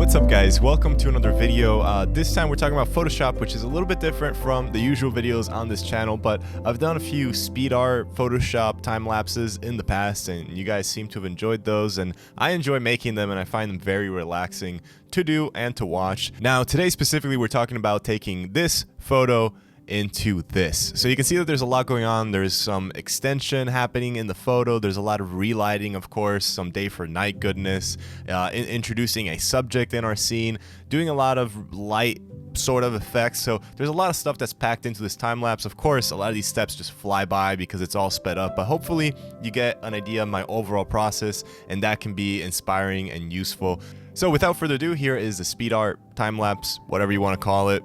What's up guys, welcome to another video. This time we're talking about Photoshop, which is a little bit different from the usual videos on this channel, but I've done a few speed art Photoshop time lapses in the past and you guys seem to have enjoyed those, and I enjoy making them and I find them very relaxing to do and to watch. Now today specifically we're talking about taking this photo into this. So you can see that there's a lot going on. There's some extension happening in the photo. There's a lot of relighting, of course, some day for night goodness, introducing a subject in our scene, doing a lot of light sort of effects. So there's a lot of stuff that's packed into this time lapse. Of course, a lot of these steps just fly by because it's all sped up, but hopefully you get an idea of my overall process and that can be inspiring and useful. So without further ado, here is the speed art time lapse, whatever you want to call it.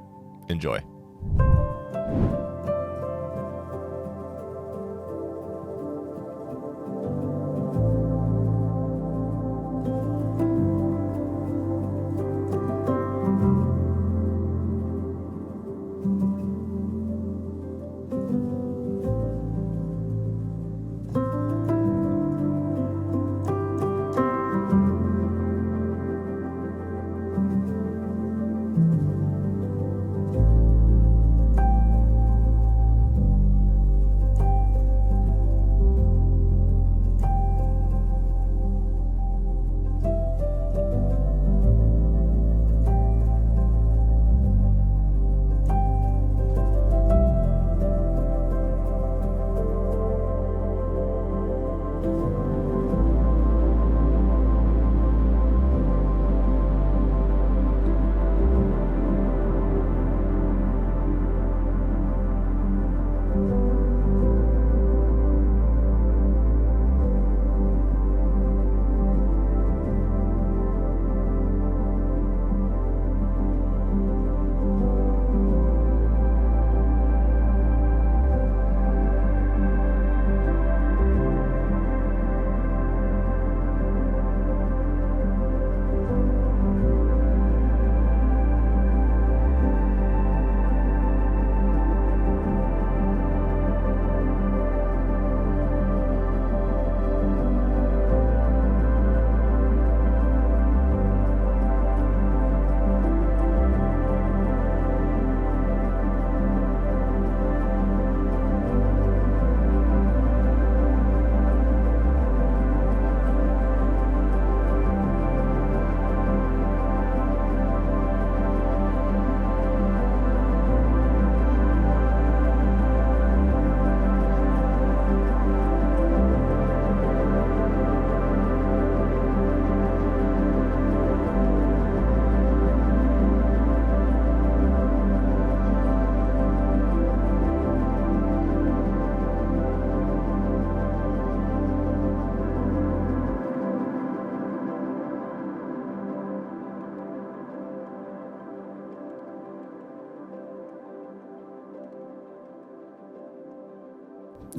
Enjoy.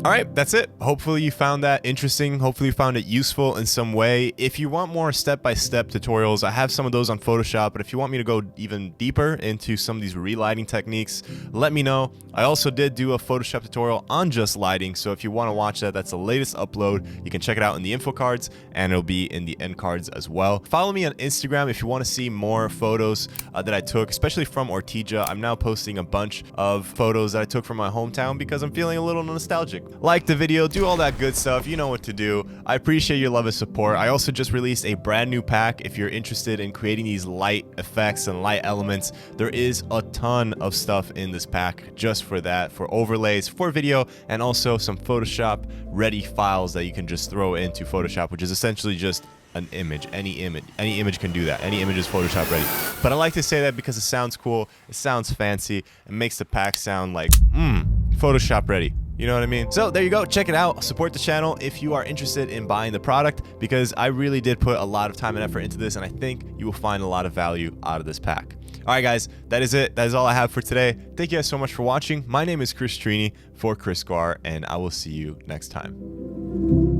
All right, that's it. Hopefully you found that interesting. Hopefully you found it useful in some way. If you want more step-by-step tutorials, I have some of those on Photoshop, but if you want me to go even deeper into some of these relighting techniques, let me know. I also did do a Photoshop tutorial on just lighting, so if you want to watch that, that's the latest upload. You can check it out in the info cards, and it'll be in the end cards as well. Follow me on Instagram if you want to see more photos that I took, especially from Ortija. I'm now posting a bunch of photos that I took from my hometown because I'm feeling a little nostalgic. Like the video, do all that good stuff, you know what to do. I appreciate your love and support. I also just released a brand new pack. If you're interested in creating these light effects and light elements, there is a ton of stuff in this pack just for that, for overlays, for video, and also some Photoshop ready files that you can just throw into Photoshop, which is essentially just an image. Any image can do that. Any image is Photoshop ready. But I like to say that because it sounds cool, it sounds fancy, it makes the pack sound like Photoshop ready. You know what I mean? So there you go. Check it out. Support the channel if you are interested in buying the product, because I really did put a lot of time and effort into this, and I think you will find a lot of value out of this pack. All right, guys, that is it. That is all I have for today. Thank you guys so much for watching. My name is Chris for Kriscoart, and I will see you next time.